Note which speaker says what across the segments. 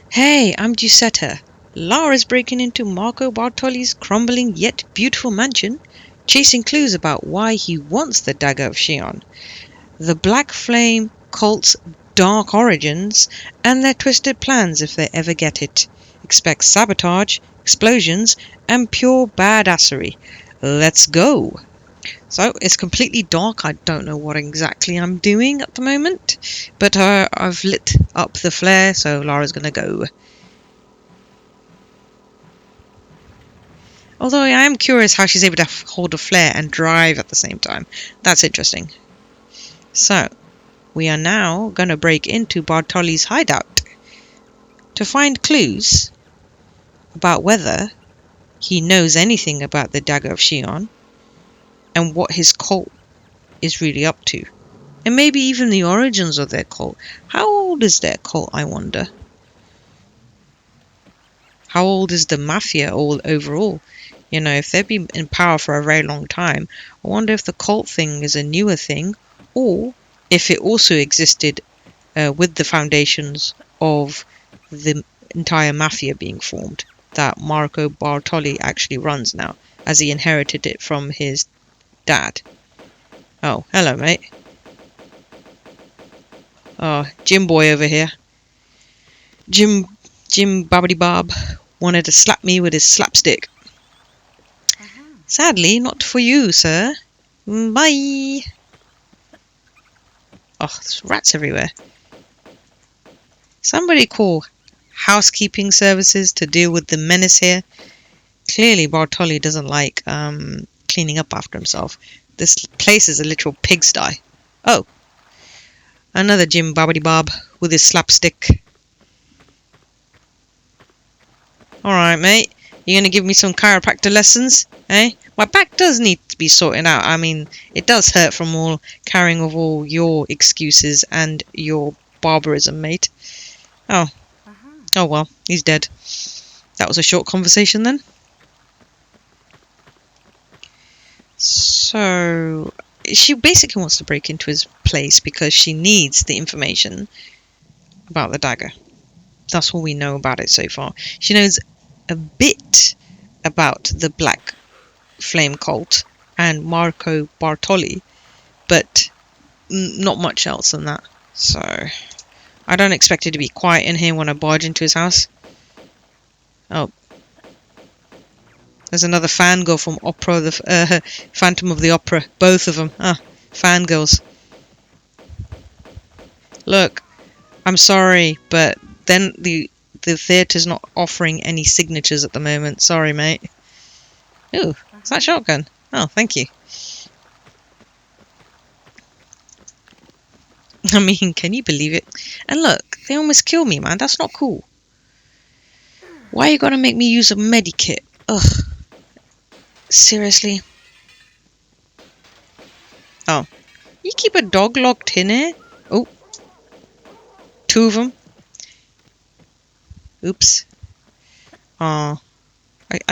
Speaker 1: Hey, I'm Giuseppe. Lara's breaking into Marco Bartoli's crumbling yet beautiful mansion, chasing clues about why he wants the Dagger of Shion, the Black Flame cult's dark origins, and their twisted plans if they ever get it. Expect sabotage, explosions, and pure badassery. Let's go! So it's completely dark. I don't know what exactly I'm doing at the moment, but I've lit up the flare, so Lara's gonna go. Although I am curious how she's able to hold a flare and drive at the same time. That's interesting. So, we are now going to break into Bartoli's hideout to find clues about whether he knows anything about the Dagger of Shion and what his cult is really up to. And maybe even the origins of their cult. How old is their cult, I wonder? How old is the Mafia all overall? You know, if they've been in power for a very long time, I wonder if the cult thing is a newer thing, or if it also existed with the foundations of the entire Mafia being formed, that Marco Bartoli actually runs now, as he inherited it from his dad. Oh, hello, mate. Oh, Jim boy over here. Jim Bobbity Bob wanted to slap me with his slapstick. Sadly, not for you, sir. Bye. Oh, there's rats everywhere. Somebody call housekeeping services to deal with the menace here. Clearly, Bartoli doesn't like cleaning up after himself. This place is a literal pigsty. Oh, another Jim Bobbity Bob with his slapstick. Alright, mate. You gonna give me some chiropractor lessons? Eh? My back does need to be sorted out. I mean, it does hurt from all carrying of all your excuses and your barbarism, mate. Oh. Oh well, he's dead. That was a short conversation then. So, she basically wants to break into his place because she needs the information about the dagger. That's all we know about it so far. She knows a bit about the Black Flame cult and Marco Bartoli, but not much else than that. So, I don't expect it to be quiet in here when I barge into his house. Oh. There's another fangirl from Opera, the Phantom of the Opera. Both of them. Fangirls. Look, I'm sorry, but then the theatre's not offering any signatures at the moment. Sorry, mate. Ooh, is that shotgun? Oh, thank you. I mean, can you believe it? And look, they almost killed me, man. That's not cool. Why you gotta make me use a medikit? Ugh. Seriously? Oh. You keep a dog locked in here? Oh. Two of them. Oops. I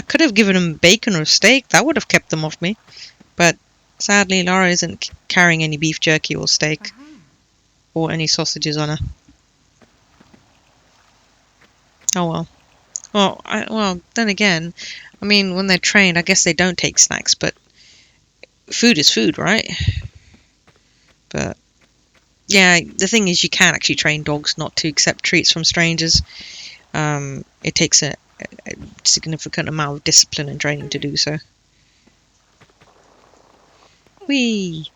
Speaker 1: could have given him bacon or steak. That would have kept them off me. But sadly, Lara isn't carrying any beef jerky or steak. Or any sausages on her. Oh well. Well, then again, I mean, when they're trained, I guess they don't take snacks, but food is food, right? But yeah, the thing is, you can actually train dogs not to accept treats from strangers. It takes a significant amount of discipline and training to do so. Whee!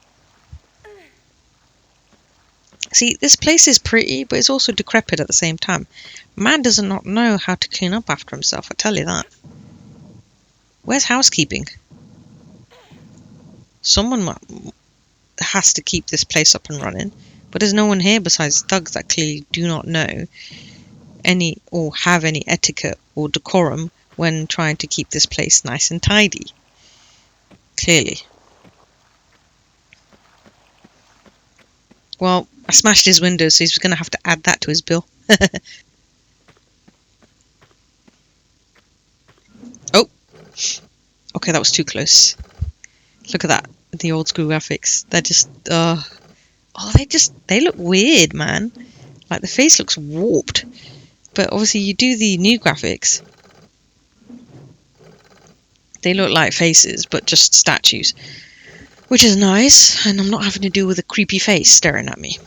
Speaker 1: See, this place is pretty, but it's also decrepit at the same time. Man does not know how to clean up after himself, I tell you that. Where's housekeeping? Someone has to keep this place up and running, but there's no one here besides thugs that clearly do not know any or have any etiquette or decorum when trying to keep this place nice and tidy. Clearly. Well, I smashed his window, so he's going to have to add that to his bill. Oh! Okay, that was too close. Look at that. The old school graphics. They're just... they look weird, man. Like, the face looks warped. But obviously you do the new graphics, they look like faces, but just statues. Which is nice, and I'm not having to deal with a creepy face staring at me.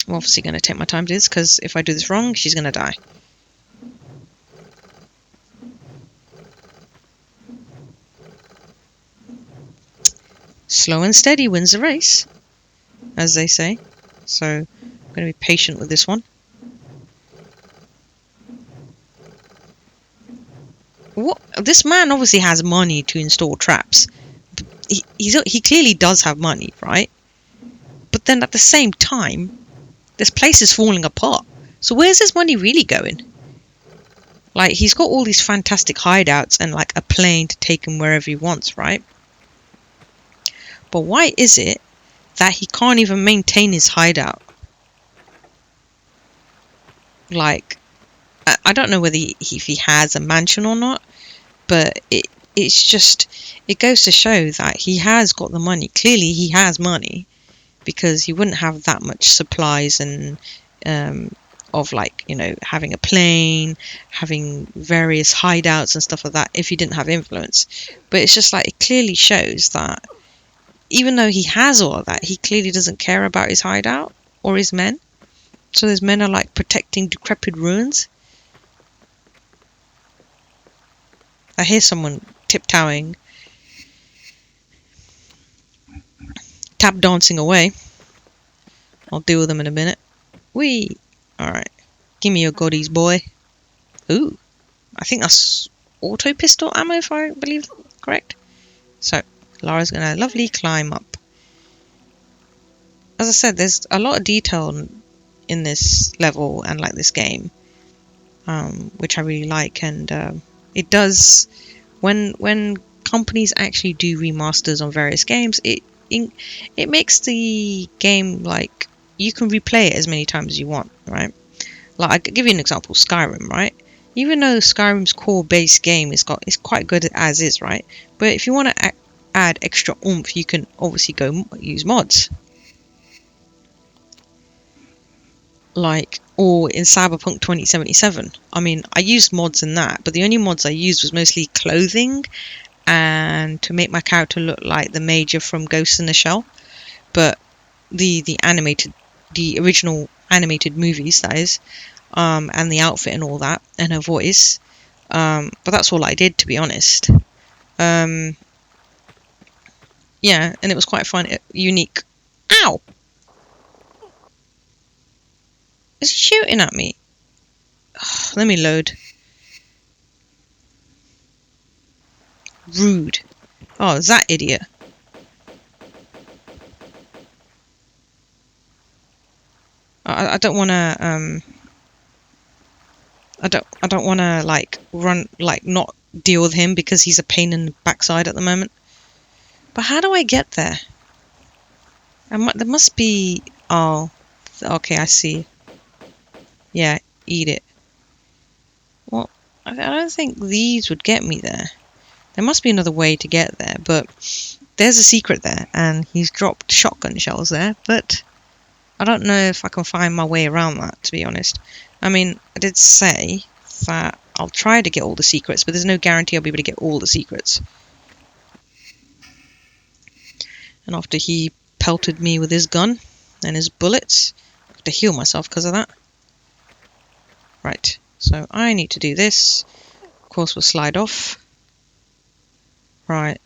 Speaker 1: I'm obviously going to take my time to this, because if I do this wrong, she's going to die. Slow and steady wins the race, as they say. So I'm going to be patient with this one. What? This man obviously has money to install traps. He clearly does have money, right? But then at the same time, this place is falling apart. So where's his money really going? Like, he's got all these fantastic hideouts and like a plane to take him wherever he wants, right? But why is it that he can't even maintain his hideout? Like, I don't know whether if he has a mansion or not, but it's just, it goes to show that he has got the money. Clearly he has money, because he wouldn't have that much supplies and of, like, you know, having a plane, having various hideouts and stuff like that if he didn't have influence. But it's just like, it clearly shows that even though he has all of that, he clearly doesn't care about his hideout or his men. So his men are like protecting decrepit ruins. I hear someone tiptoeing, tap dancing away. I'll deal with them in a minute. Whee! Alright. Give me your goodies, boy. Ooh. I think that's auto pistol ammo, if I believe correct. So, Lara's gonna lovely climb up. As I said, there's a lot of detail in this level and like this game, which I really like, and it does, when companies actually do remasters on various games, it makes the game like you can replay it as many times as you want, right? Like, I'll give you an example, Skyrim, right? Even though Skyrim's core base game is quite good as is, right? But if you want to add extra oomph, you can obviously go use mods. Like, or in Cyberpunk 2077. I mean, I used mods in that, but the only mods I used was mostly clothing and to make my character look like the Major from Ghost in the Shell. But the original animated movies, that is, and the outfit and all that, and her voice. But that's all I did, to be honest. Yeah, and it was quite fun, unique. Ow! Is he shooting at me? Oh, let me load. Rude. Oh, that idiot. I don't want to I don't want to like run, like not deal with him because he's a pain in the backside at the moment. But how do I get there? There must be. Oh, okay, I see. Yeah, eat it. Well, I don't think these would get me there. There must be another way to get there, but there's a secret there, and he's dropped shotgun shells there, but I don't know if I can find my way around that, to be honest. I mean, I did say that I'll try to get all the secrets, but there's no guarantee I'll be able to get all the secrets. And after he pelted me with his gun and his bullets, I have to heal myself because of that. Right, so I need to do this. Of course, we'll slide off. Right.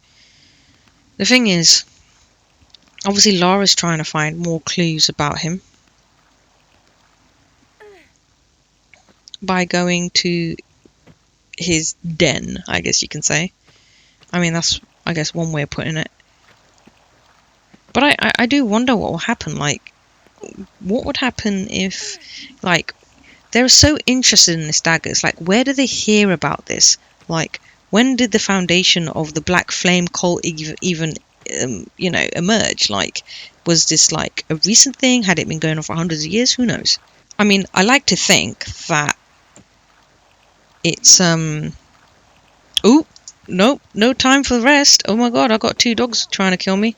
Speaker 1: The thing is, obviously Lara's trying to find more clues about him by going to his den, I guess you can say. I mean, that's, I guess, one way of putting it. But I do wonder what will happen. Like, what would happen if, like, they're so interested in this dagger. It's like, where do they hear about this? Like, when did the foundation of the Black Flame cult even you know, emerge? Like, was this like a recent thing? Had it been going on for hundreds of years? Who knows? I mean, I like to think that it's oh, nope, no time for the rest. Oh my god, I got 2 dogs trying to kill me.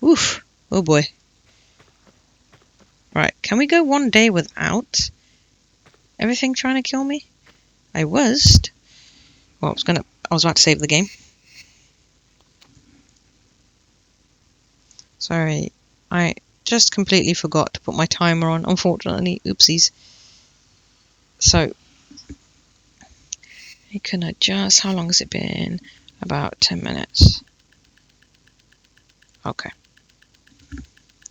Speaker 1: Oof. Oh boy. Can we go one day without everything trying to kill me? I was about to save the game. Sorry, I just completely forgot to put my timer on, unfortunately. Oopsies. So, I can adjust. How long has it been? About 10 minutes. Okay.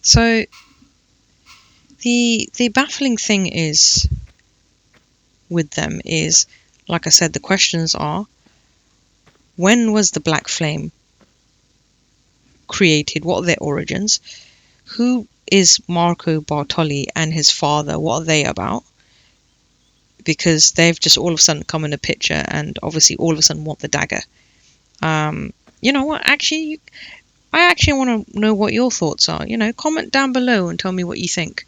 Speaker 1: So, the baffling thing is, with them is, like I said, the questions are, when was the Black Flame created? What are their origins? Who is Marco Bartoli and his father? What are they about? Because they've just all of a sudden come in a picture and obviously all of a sudden want the dagger. You know what? Actually, I actually want to know what your thoughts are. You know, comment down below and tell me what you think.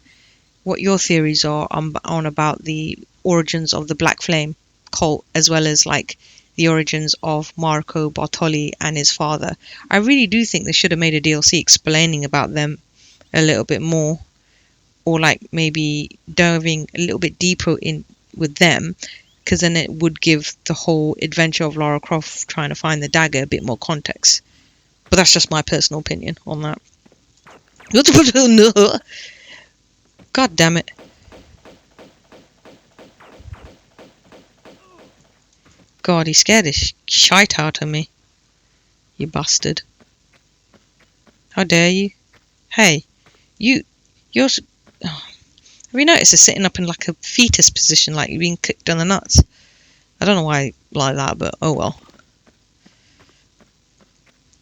Speaker 1: What your theories are on about the origins of the Black Flame cult, as well as like the origins of Marco Bartoli and his father. I really do think they should have made a DLC explaining about them a little bit more, or like maybe diving a little bit deeper in with them, because then it would give the whole adventure of Lara Croft trying to find the dagger a bit more context. But that's just my personal opinion on that. God damn it. God, he scared the shite out of me. You bastard. How dare you? Hey, you're... Oh, have you noticed it's sitting up in like a fetus position, like you're being kicked on the nuts? I don't know why like that, but oh well.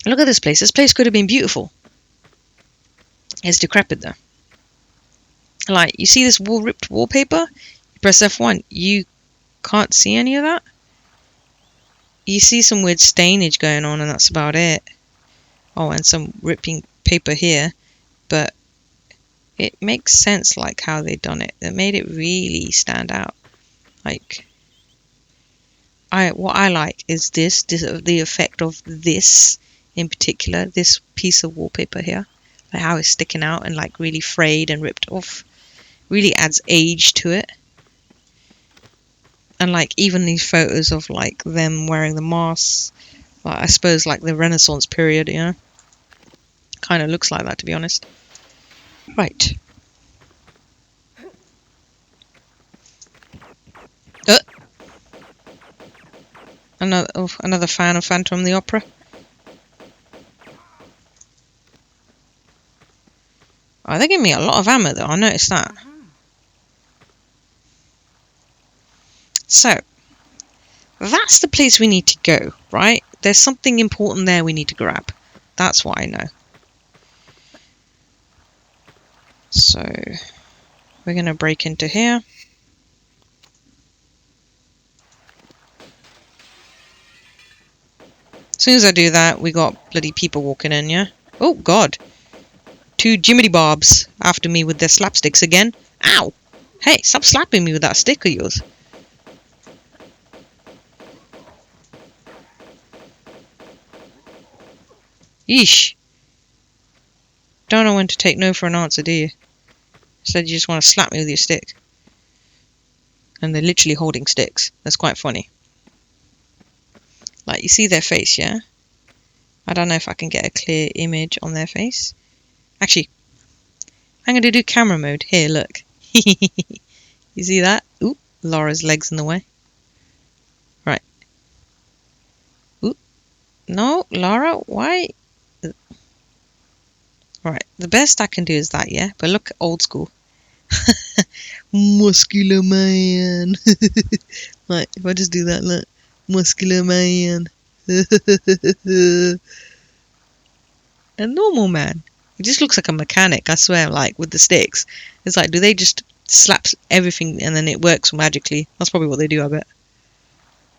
Speaker 1: Look at this place. This place could have been beautiful. It's decrepit though. Like, you see this ripped wallpaper? You press F1. You can't see any of that. You see some weird stainage going on, and that's about it. Oh, and some ripping paper here. But it makes sense, like, how they done it. They made it really stand out. Like, what I like is the effect of this, in particular, this piece of wallpaper here. Like how it's sticking out and, like, really frayed and ripped off. Really adds age to it. And like even these photos of like them wearing the masks, like, I suppose like the Renaissance period, you know, kind of looks like that, to be honest. Right. Uh, another fan of Phantom of the Opera. Oh, they give me a lot of ammo though, I noticed that. So, that's the place we need to go, right? There's something important there we need to grab. That's what I know. So, we're going to break into here. As soon as I do that, we got bloody people walking in, yeah? Oh, God. Two Jiminy Bobs after me with their slapsticks again. Ow! Hey, stop slapping me with that stick of yours. Yeesh. Don't know when to take no for an answer, do you? Instead, you just want to slap me with your stick. And they're literally holding sticks. That's quite funny. Like, you see their face, yeah? I don't know if I can get a clear image on their face. Actually, I'm going to do camera mode. Here, look. You see that? Oop, Lara's leg's in the way. Right. Oop. No, Lara, why? Right, the best I can do is that, yeah? But look, old school. Muscular man. Right, if I just do that, look. Muscular man. A normal man. He just looks like a mechanic, I swear, like, with the sticks. It's like, do they just slap everything and then it works magically? That's probably what they do, I bet.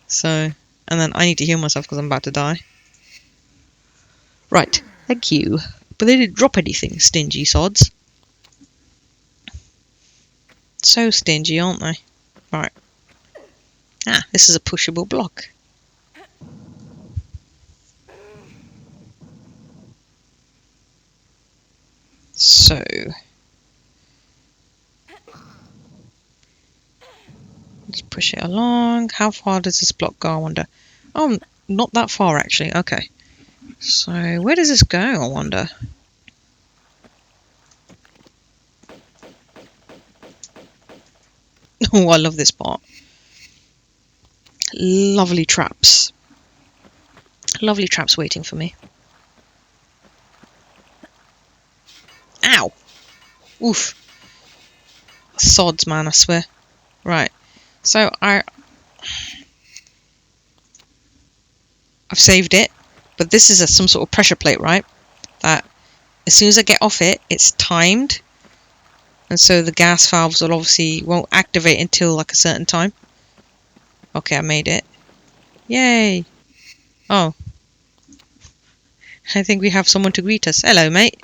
Speaker 1: So, and then I need to heal myself because I'm about to die. Right, thank you. But they didn't drop anything, stingy sods. So stingy, aren't they? Right. Ah, this is a pushable block. So, push it along. How far does this block go, I wonder? Oh, not that far, actually. Okay. So, where does this go, I wonder? Oh, I love this part. Lovely traps. Lovely traps waiting for me. Ow! Oof. Sods, man, I swear. Right. So, I've saved it. But this is some sort of pressure plate, right? That as soon as I get off it, it's timed. And so the gas valves will obviously won't activate until like a certain time. Okay, I made it. Yay! Oh. I think we have someone to greet us. Hello, mate.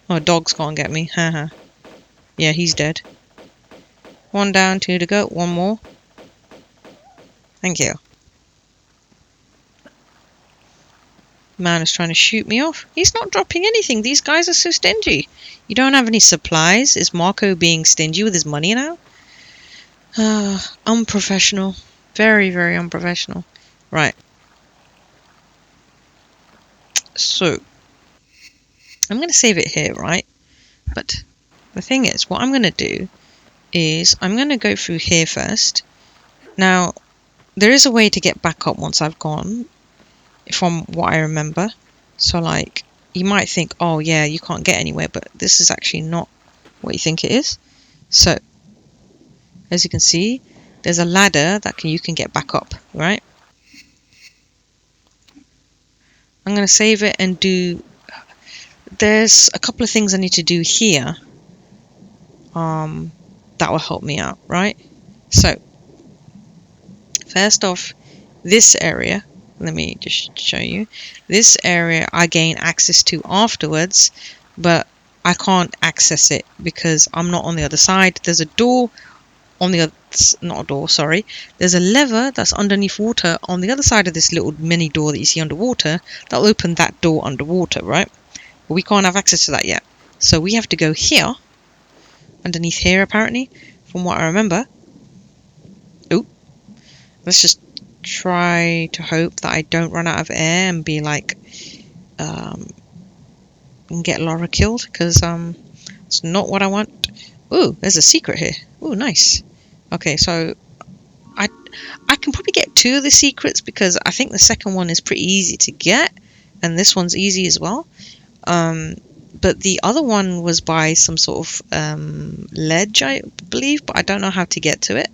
Speaker 1: Oh, dogs can't get me. Haha. Yeah, he's dead. One down, two to go. One more. Thank you. Man is trying to shoot me off. He's not dropping anything. These guys are so stingy. You don't have any supplies? Is Marco being stingy with his money now? Unprofessional. Very, very unprofessional. Right. So, I'm going to save it here, right? But the thing is, what I'm going to do is I'm going to go through here first. Now, there is a way to get back up once I've gone, from what I remember. So, like, you might think, oh, yeah, you can't get anywhere, but this is actually not what you think it is. So, as you can see, there's a ladder that you can get back up, right? I'm going to save it and do... There's a couple of things I need to do here that will help me out, right? So, first off, this area, let me just show you. This area I gain access to afterwards, but I can't access it because I'm not on the other side. There's a door on the other... Not a door, sorry. There's a lever that's underneath water on the other side of this little mini door that you see underwater. That'll open that door underwater, right? But we can't have access to that yet. So we have to go here. Underneath here, apparently. From what I remember. Oh. Let's just try to hope that I don't run out of air and be like... and get Lara killed. Because, it's not what I want. Ooh, there's a secret here. Ooh, nice. Okay, so... I can probably get two of the secrets because I think the second one is pretty easy to get. And this one's easy as well. But the other one was by some sort of ledge, I believe, but I don't know how to get to it.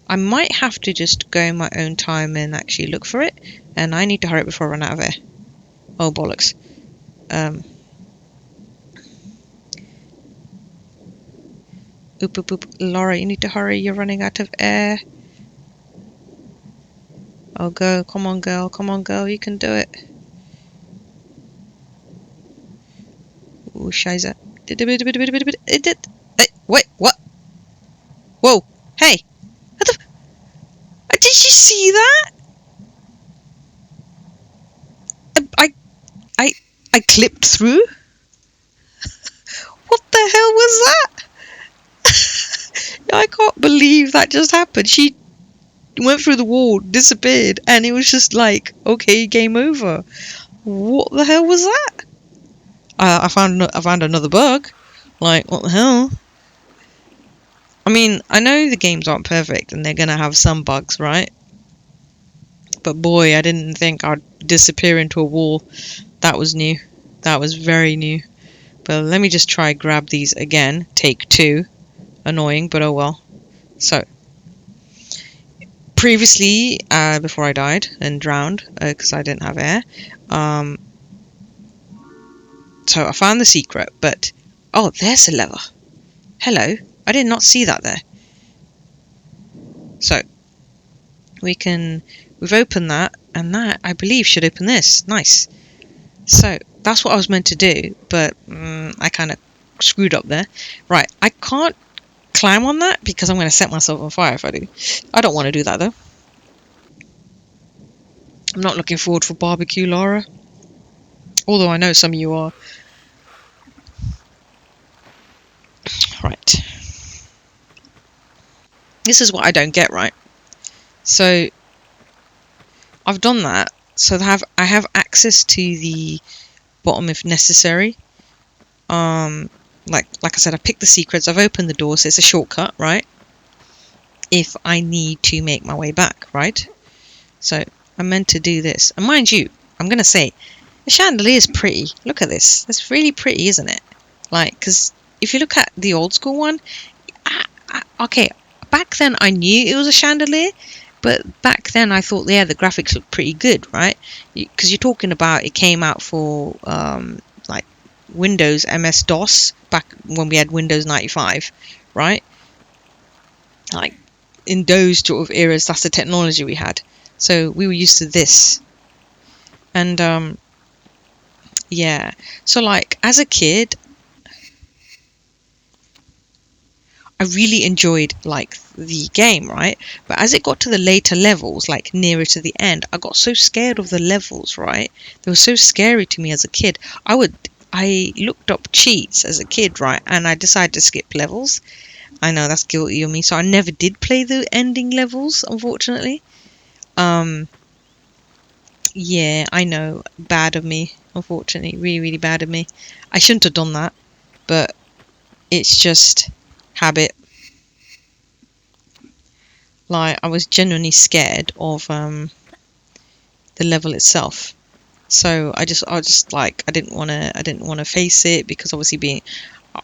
Speaker 1: I might have to just go in my own time and actually look for it, and I need to hurry before I run out of air. Oh, bollocks. Oop, oop, oop. Lara, you need to hurry, you're running out of air. Oh, go. Come on, girl, you can do it. Ooh, shiza. Wait, what? Whoa, hey! Did you see that? I clipped through? What the hell was that? I can't believe that just happened. She went through the wall, disappeared, and it was just like, okay, game over. What the hell was that? I found another bug. Like, what the hell? I mean, I know the games aren't perfect and they're gonna have some bugs, right? But boy, I didn't think I'd disappear into a wall. That was new. That was very new. But let me just try grab these again. Take two. Annoying, but oh well. So, previously, before I died and drowned, because I didn't have air, so I found the secret, but... Oh, there's a lever. Hello. I did not see that there. So, we've opened that, and that, I believe, should open this. Nice. So, that's what I was meant to do, but I kind of screwed up there. Right, I can't climb on that because I'm going to set myself on fire if I do. I don't want to do that, though. I'm not looking forward for barbecue, Lara. Although I know some of you are. Right. This is what I don't get, right? So I've done that, so I have access to the bottom if necessary. Like I said, I picked the secrets, I've opened the door, so it's a shortcut, right? If I need to make my way back, right? So I'm meant to do this. And mind you, I'm going to say, the chandelier is pretty. Look at this. It's really pretty, isn't it? Like, because if you look at the old school one, okay, back then I knew it was a chandelier, but back then I thought, yeah, the graphics looked pretty good, right? Because you're talking about it came out for like Windows MS-DOS back when we had Windows 95, right? Like in those sort of eras, that's the technology we had. So we were used to this. And yeah, so like as a kid, I really enjoyed like the game, right? But as it got to the later levels, like nearer to the end, I got so scared of the levels, right? They were so scary to me as a kid. I looked up cheats as a kid, right? And I decided to skip levels. I know that's guilty of me, so I never did play the ending levels, unfortunately. Um, yeah, I know, bad of me, unfortunately, really, really bad of me. I shouldn't have done that, but it's just habit. Like I was genuinely scared of the level itself, so I just like I didn't want to face it, because obviously being,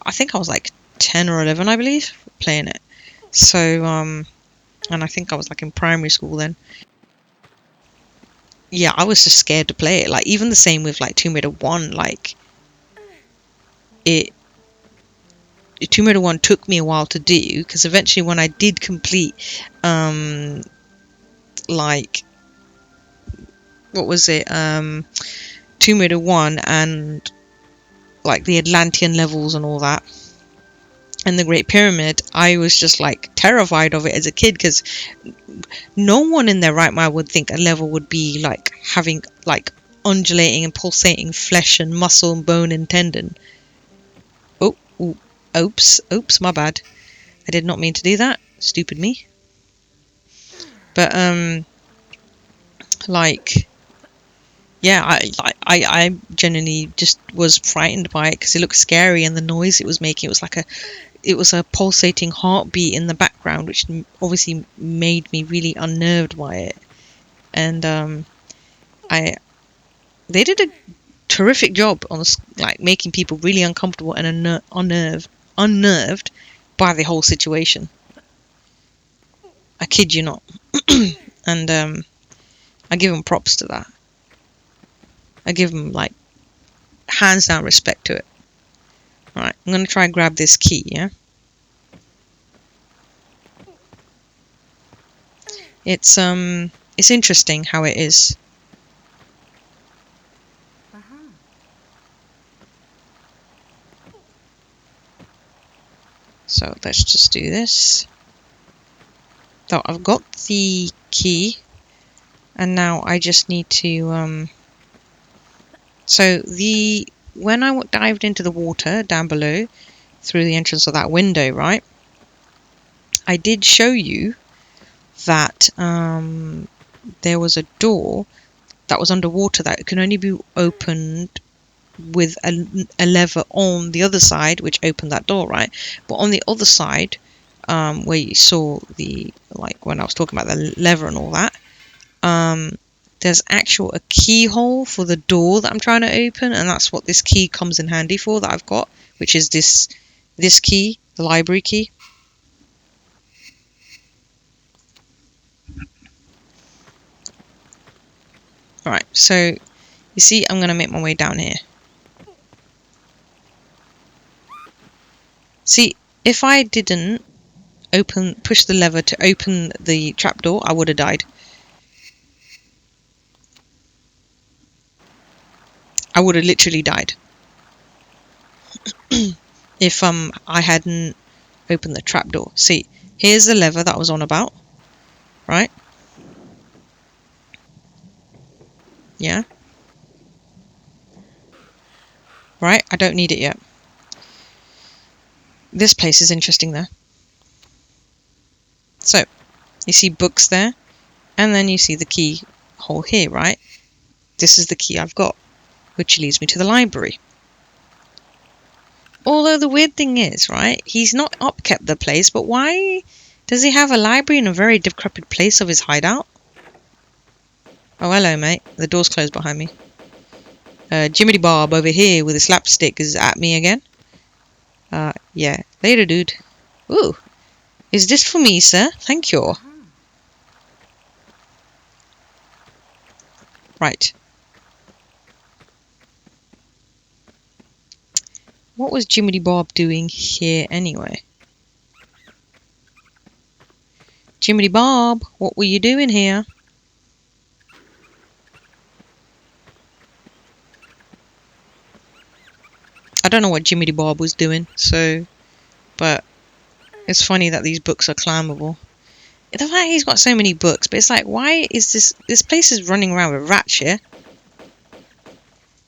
Speaker 1: I think I was like 10 or 11, I believe, playing it. So and I think I was like in primary school then. Yeah, I was just scared to play it. Like even the same with like Tomb Raider 1, like it Tomb Raider 1 took me a while to do, because eventually when I did complete like what was it, Tomb Raider 1 and like the Atlantean levels and all that, and the Great Pyramid, I was just like terrified of it as a kid, because no one in their right mind would think a level would be like having like undulating and pulsating flesh and muscle and bone and tendon. Oh, oops, my bad. I did not mean to do that. Stupid me. But like yeah, I genuinely just was frightened by it, because it looked scary, and the noise it was making, it was a pulsating heartbeat in the background, which obviously made me really unnerved by it. And I they did a terrific job on like making people really uncomfortable and unnerved by the whole situation. I kid you not. And I give them props to that. I give them like hands down respect to it. All right, I'm gonna try and grab this key. Yeah, it's interesting how it is. So let's just do this. So I've got the key, and now I just need to so when I dived into the water down below through the entrance of that window, right, I did show you that there was a door that was underwater that can only be opened with a lever on the other side, which opened that door, right? But on the other side, where you saw the, like when I was talking about the lever and all that, there's a keyhole for the door that I'm trying to open, and that's what this key comes in handy for that I've got, which is this key, the library key. Alright, so you see, I'm going to make my way down here. See, if I didn't push the lever to open the trapdoor, I would have died. I would have literally died if I hadn't opened the trapdoor. See, here's the lever that I was on about, right? Yeah. Right, I don't need it yet. This place is interesting though. So, you see books there, and then you see the key hole here, right? This is the key I've got, which leads me to the library. Although the weird thing is, right, he's not upkept the place, but why does he have a library in a very decrepit place of his hideout? Oh, hello, mate. The door's closed behind me. Jiminy Bob over here with a slapstick is at me again. Yeah. Later, dude. Ooh. Is this for me, sir? Thank you. Right. What was Jiminy Bob doing here anyway? Jiminy Bob, what were you doing here? I don't know what Jiminy Bob was doing, but it's funny that these books are climbable. The fact he's got so many books, but it's like, why is this place is running around with rats here?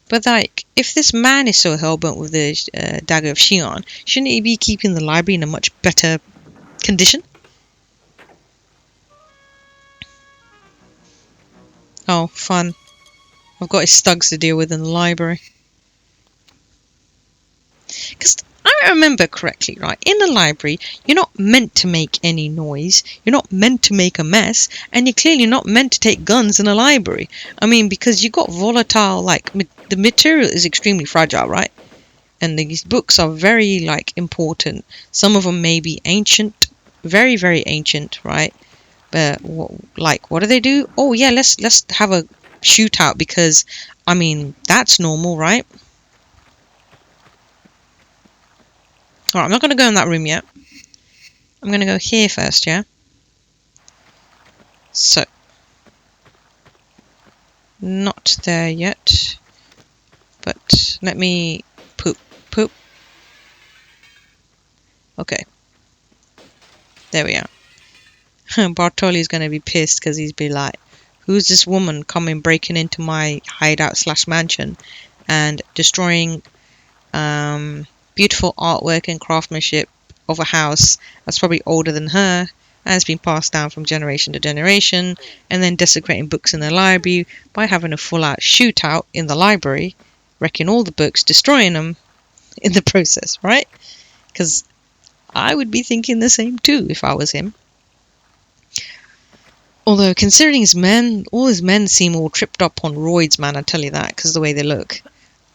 Speaker 1: But like, if this man is so hellbent with the Dagger of Xion, shouldn't he be keeping the library in a much better condition? Oh, fun. I've got his thugs to deal with in the library. Because I remember correctly, right? In the library, you're not meant to make any noise. You're not meant to make a mess. And you're clearly not meant to take guns in a library. I mean, because you got volatile, like, the material is extremely fragile, right? And these books are very, like, important. Some of them may be ancient. Very, very ancient, right? But, what do they do? Oh, yeah, let's have a shootout because, I mean, that's normal, right? Alright, I'm not going to go in that room yet. I'm going to go here first, yeah? So. Not there yet. But let me poop. Okay. There we are. Bartoli's going to be pissed because he's be like, who's this woman breaking into my hideout / mansion and destroying beautiful artwork and craftsmanship of a house that's probably older than her and has been passed down from generation to generation, and then desecrating books in the library by having a full-out shootout in the library, wrecking all the books, destroying them in the process, right? Because I would be thinking the same too if I was him. Although, considering his men, all his men seem all tripped up on roids, man, I tell you that, because the way they look.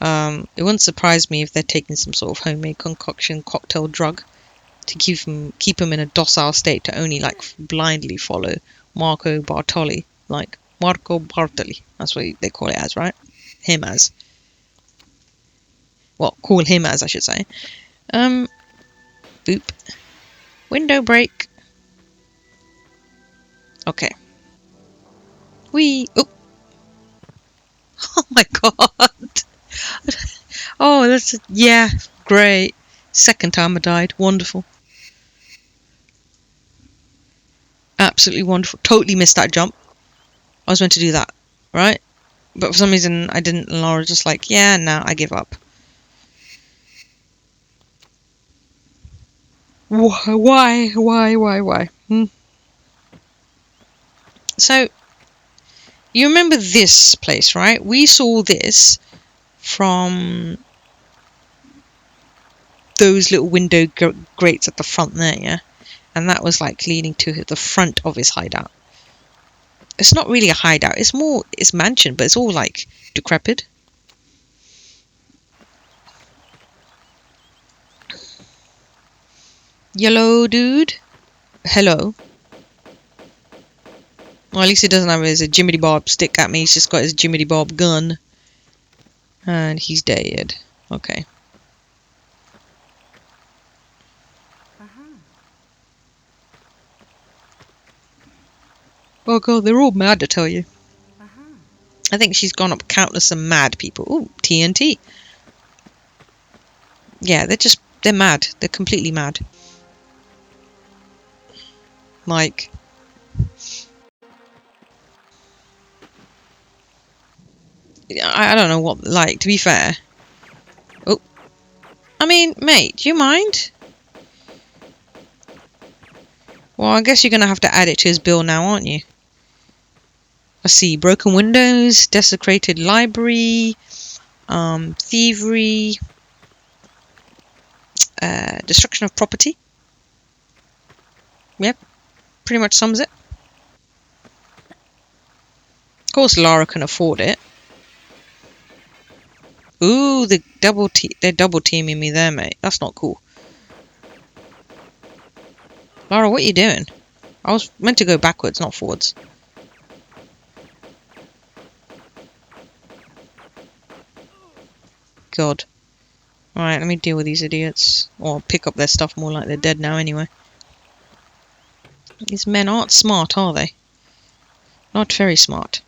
Speaker 1: It wouldn't surprise me if they're taking some sort of homemade concoction cocktail drug to keep him in a docile state to only, like, blindly follow Marco Bartoli. Like, Marco Bartoli. That's what they call it as, right? Him as. Well, call him as, I should say. Boop. Window break. Okay. Oh! Oh my god! Oh, yeah, great. Second time I died. Wonderful. Absolutely wonderful. Totally missed that jump. I was meant to do that, right? But for some reason I didn't, and Laura was just like, yeah, no, I give up. Why? So, you remember this place, right? We saw this from those little window grates at the front there, yeah? And that was like leading to the front of his hideout. It's not really a hideout, it's mansion, but it's all like decrepit. Yellow dude? Hello. Well, at least he doesn't have his Jiminy Bob stick at me, he's just got his Jiminy Bob gun. And he's dead. Okay. Oh god, they're all mad, I tell you. I think she's gone up countless of mad people. Ooh, TNT. Yeah, they're mad. They're completely mad. Like, I don't know what, like, to be fair. Oh. I mean, mate, do you mind? Well, I guess you're gonna have to add it to his bill now, aren't you? Let's see. Broken windows, desecrated library, thievery, destruction of property. Yep, pretty much sums it. Of course, Lara can afford it. Ooh, they're double teaming me there, mate. That's not cool. Lara, what are you doing? I was meant to go backwards, not forwards. God. Alright, let me deal with these idiots. Or pick up their stuff, more like they're dead now anyway. These men aren't smart, are they? Not very smart.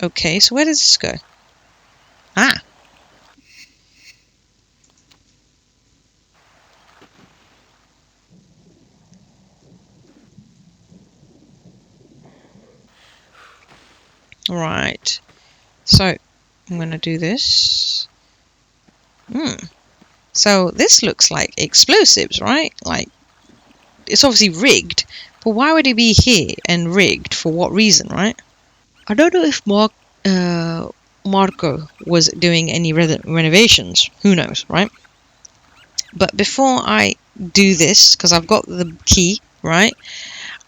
Speaker 1: Okay, so where does this go? Ah! Right. So, I'm going to do this. So, this looks like explosives, right? Like, it's obviously rigged. But why would it be here and rigged? For what reason, right? I don't know if Marco was doing any renovations. Who knows, right? But before I do this, because I've got the key, right?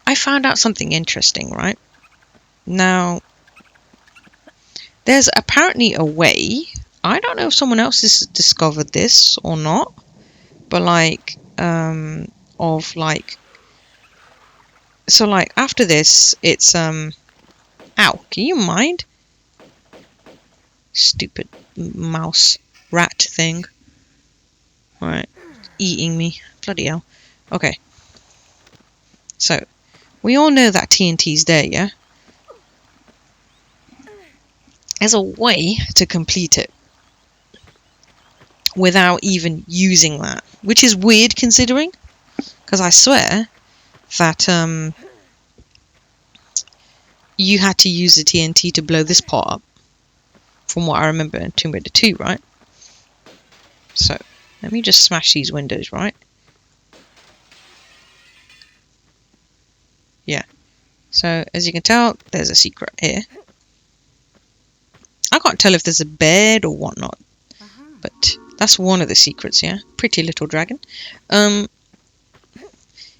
Speaker 1: I found out something interesting, right? Now, there's apparently a way. I don't know if someone else has discovered this or not, but like, of like, so like after this, it's ow, can you mind? Stupid mouse rat thing. Right, eating me. Bloody hell. Okay. So, we all know that TNT's there, yeah? There's a way to complete it without even using that, which is weird considering, because I swear that you had to use the TNT to blow this part up, from what I remember in Tomb Raider 2, right? So, let me just smash these windows, right? Yeah. So, as you can tell, there's a secret here. I can't tell if there's a bed or whatnot, but that's one of the secrets, yeah? Pretty little dragon.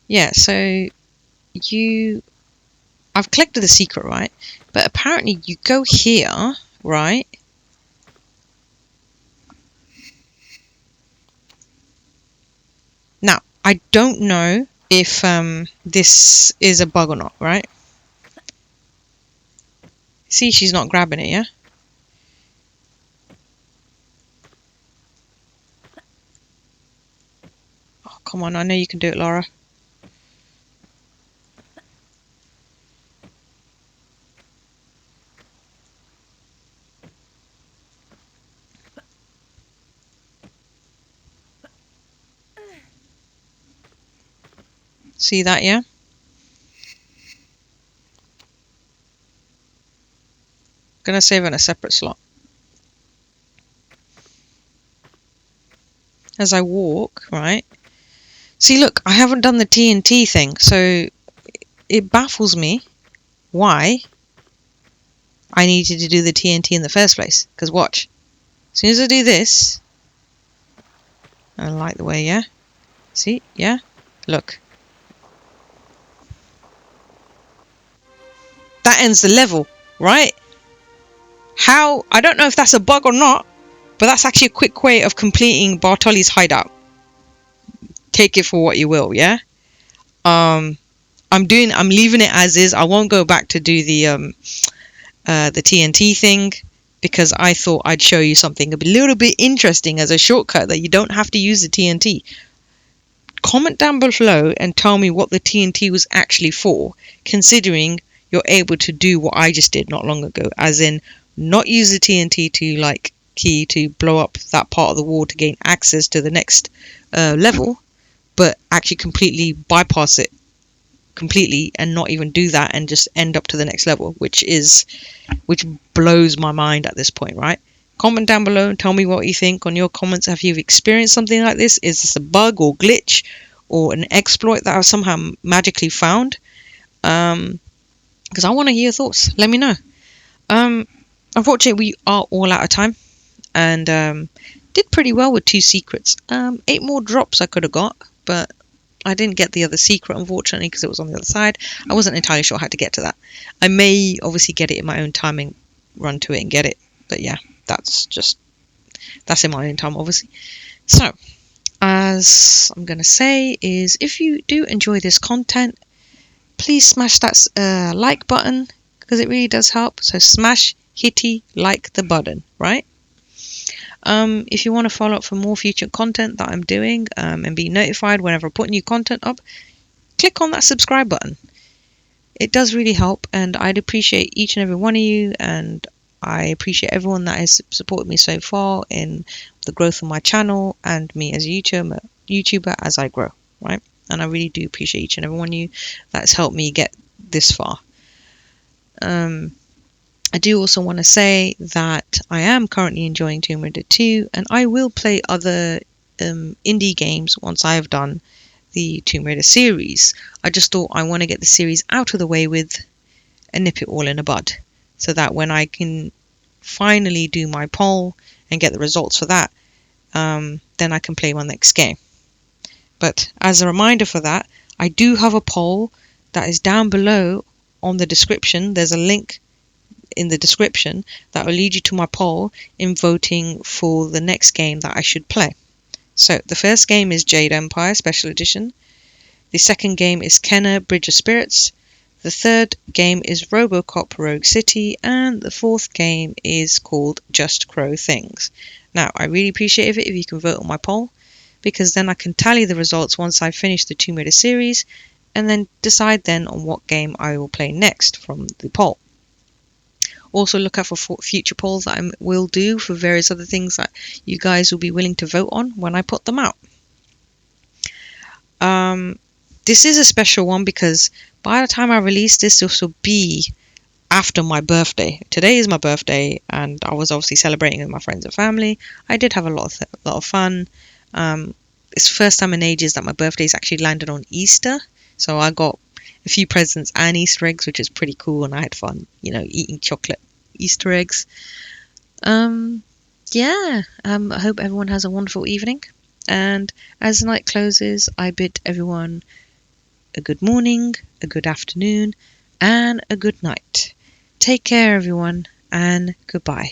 Speaker 1: Yeah, so I've collected the secret, right? But apparently you go here, right? Now, I don't know if this is a bug or not, right? See, she's not grabbing it, yeah? Oh, come on, I know you can do it, Laura. See that, yeah? Gonna save it in a separate slot. As I walk, right? See, look, I haven't done the TNT thing, so it baffles me why I needed to do the TNT in the first place. Because watch, as soon as I do this, I like the way, yeah? See, yeah? Look. That ends the level, right? How, I don't know if that's a bug or not, but that's actually a quick way of completing Bartoli's hideout. Take it for what you will, yeah? I'm leaving it as is. I won't go back to do the TNT thing, because I thought I'd show you something a little bit interesting as a shortcut that you don't have to use the TNT. Comment down below and tell me what the TNT was actually for, considering you're able to do what I just did not long ago, as in not use the TNT to like key to blow up that part of the wall to gain access to the next level, but actually completely bypass it completely and not even do that and just end up to the next level, which blows my mind at this point, right? Comment down below and tell me what you think. On your comments, have you experienced something like this? Is this a bug or glitch or an exploit that I've somehow magically found? Because I want to hear your thoughts. Let me know. Unfortunately, we are all out of time, and did pretty well with 2 secrets. 8 more drops I could have got, but I didn't get the other secret, unfortunately, because it was on the other side. I wasn't entirely sure how to get to that. I may obviously get it in my own time and run to it and get it, but yeah, that's in my own time, obviously. So, as I'm going to say is, if you do enjoy this content, please smash that like button, because it really does help. So smash, hitty, like the button, right? If you want to follow up for more future content that I'm doing and be notified whenever I put new content up, click on that subscribe button. It does really help, and I'd appreciate each and every one of you, and I appreciate everyone that has supported me so far in the growth of my channel and me as a YouTuber as I grow, right? And I really do appreciate each and every one of you that's helped me get this far. I do also want to say that I am currently enjoying Tomb Raider 2, and I will play other indie games once I have done the Tomb Raider series. I just thought I want to get the series out of the way with and nip it all in the bud, so that when I can finally do my poll and get the results for that, then I can play my next game. But as a reminder for that, I do have a poll that is down below on the description. There's a link in the description that will lead you to my poll in voting for the next game that I should play. So the first game is Jade Empire Special Edition. The second game is Kenna Bridge of Spirits. The third game is Robocop Rogue City, and the fourth game is called Just Crow Things. Now, I really appreciate it if you can vote on my poll, because then I can tally the results once I finish the Tomb Raider series, and then decide then on what game I will play next from the poll. Also look out for future polls that I will do for various other things that you guys will be willing to vote on when I put them out. This is a special one because by the time I release this will be after my birthday. Today is my birthday, and I was obviously celebrating with my friends and family. I did have a lot of fun. It's the first time in ages that my birthday's actually landed on Easter, so I got a few presents and Easter eggs, which is pretty cool, and I had fun, eating chocolate Easter eggs. I hope everyone has a wonderful evening, and as the night closes, I bid everyone a good morning, a good afternoon, and a good night. Take care, everyone, and goodbye.